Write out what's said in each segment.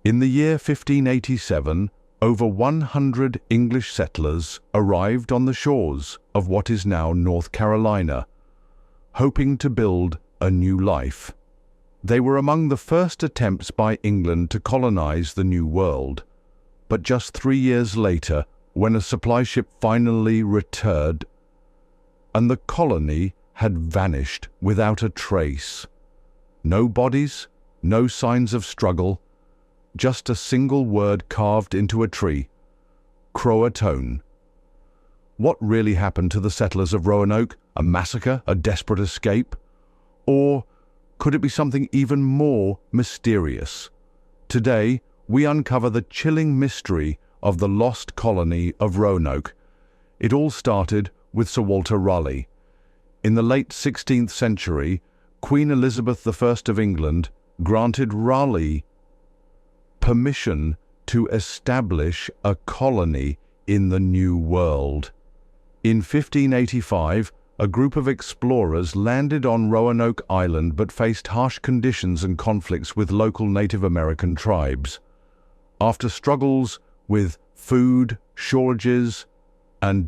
In the year 1587, over 100 English settlers arrived on the shores of what is now North Carolina, hoping to build a new life. They were among the first attempts by England to colonize the New World. But just 3 years later, when a supply ship finally returned, and the colony had vanished without a trace. No bodies, no signs of struggle, just a single word carved into a tree: CROATOAN. What really happened to the settlers of Roanoke? A massacre? A desperate escape? Or could it be something even more mysterious? Today, we uncover the chilling mystery of the Lost Colony of Roanoke. It all started with Sir Walter Raleigh. In the late 16th century, Queen Elizabeth I of England granted Raleigh permission to establish a colony in the New World. In 1585, a group of explorers landed on Roanoke Island but faced harsh conditions and conflicts with local Native American tribes. After struggles with food shortages and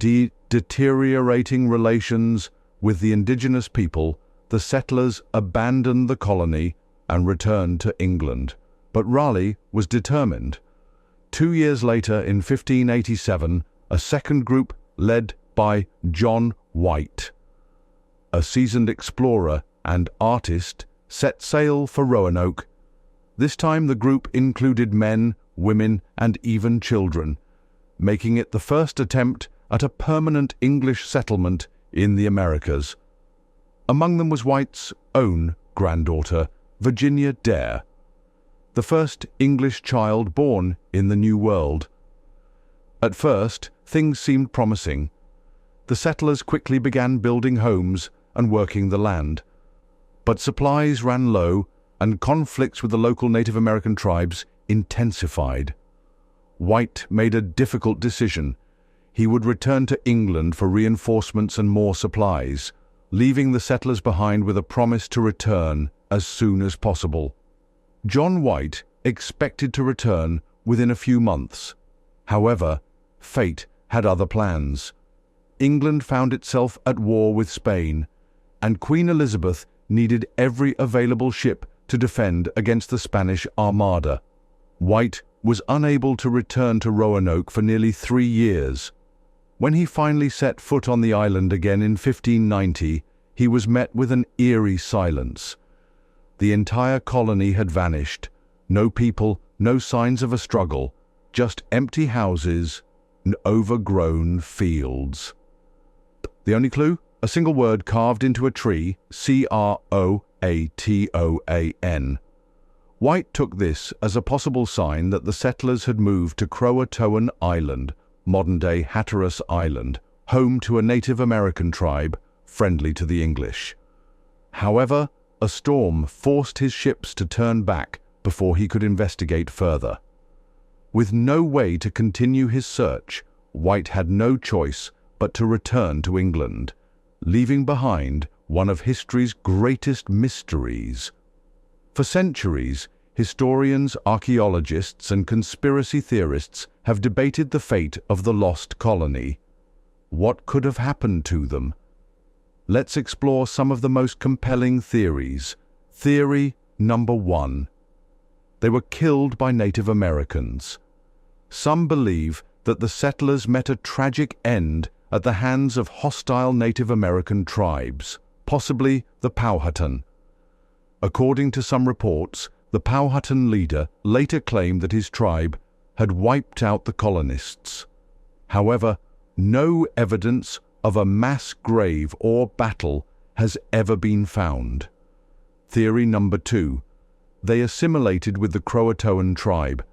deteriorating relations with the indigenous people, the settlers abandoned the colony and returned to England. But Raleigh was determined. 2 years later, in 1587, a second group led by John White, a seasoned explorer and artist, set sail for Roanoke. This time the group included men, women, and even children, making it the first attempt at a permanent English settlement in the Americas. Among them was White's own granddaughter, Virginia Dare, the first English child born in the New World. At first, things seemed promising. The settlers quickly began building homes and working the land. But supplies ran low, and conflicts with the local Native American tribes intensified. White made a difficult decision. He would return to England for reinforcements and more supplies, leaving the settlers behind with a promise to return as soon as possible. John White expected to return within a few months. However, fate had other plans. England found itself at war with Spain, and Queen Elizabeth needed every available ship to defend against the Spanish Armada. White was unable to return to Roanoke for nearly 3 years. When he finally set foot on the island again in 1590, he was met with an eerie silence. The entire colony had vanished. No people, no signs of a struggle, just empty houses and overgrown fields. The only clue? A single word carved into a tree: CROATOAN. White took this as a possible sign that the settlers had moved to CROATOAN Island, modern-day Hatteras Island, home to a Native American tribe friendly to the English. However, a storm forced his ships to turn back before he could investigate further. With no way to continue his search, White had no choice but to return to England, leaving behind one of history's greatest mysteries. For centuries, historians, archaeologists, and conspiracy theorists have debated the fate of the lost colony. What could have happened to them? Let's explore some of the most compelling theories. Theory number 1. They were killed by Native Americans. Some believe that the settlers met a tragic end at the hands of hostile Native American tribes, possibly the Powhatan. According to some reports, the Powhatan leader later claimed that his tribe had wiped out the colonists. However, no evidence of a mass grave or battle has ever been found. Theory number 2. They assimilated with the CROATOAN tribe.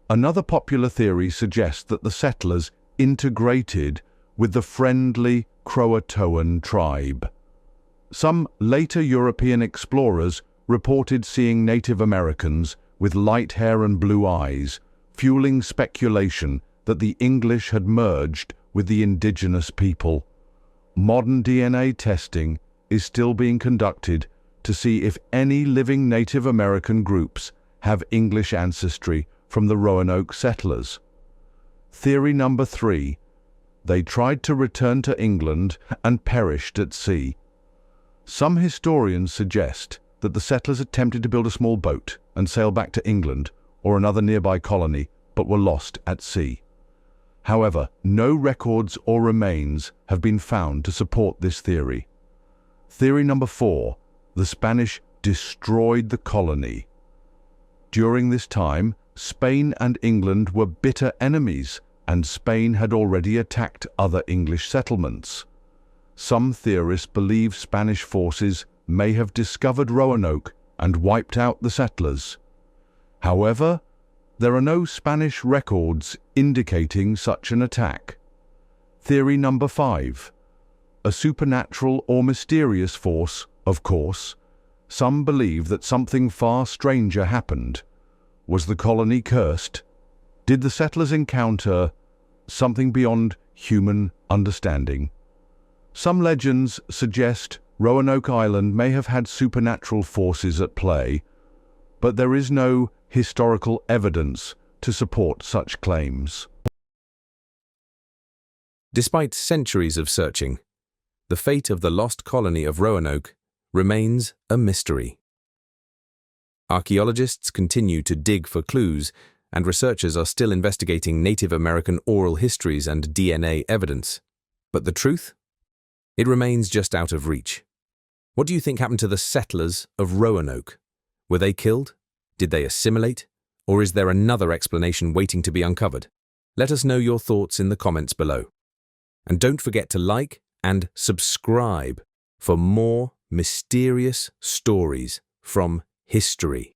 Another popular theory suggests that the settlers integrated with the friendly CROATOAN tribe. Some later European explorers reported seeing Native Americans with light hair and blue eyes, fueling speculation that the English had merged with the indigenous people. Modern DNA testing is still being conducted to see if any living Native American groups have English ancestry from the Roanoke settlers. Theory number 3. They tried to return to England and perished at sea. Some historians suggest that the settlers attempted to build a small boat and sail back to England or another nearby colony, but were lost at sea. However, no records or remains have been found to support this theory. Theory number 4. The Spanish destroyed the colony. During this time, Spain and England were bitter enemies, and Spain had already attacked other English settlements. Some theorists believe Spanish forces may have discovered Roanoke and wiped out the settlers. However, there are no Spanish records indicating such an attack. Theory number 5. A supernatural or mysterious force, of course. Some believe that something far stranger happened. Was the colony cursed? Did the settlers encounter something beyond human understanding? Some legends suggest Roanoke Island may have had supernatural forces at play, but there is no historical evidence to support such claims. Despite centuries of searching, the fate of the lost colony of Roanoke remains a mystery. Archaeologists continue to dig for clues, and researchers are still investigating Native American oral histories and DNA evidence. But the truth? It remains just out of reach. What do you think happened to the settlers of Roanoke? Were they killed? Did they assimilate? Or is there another explanation waiting to be uncovered? Let us know your thoughts in the comments below. And don't forget to like and subscribe for more mysterious stories from history.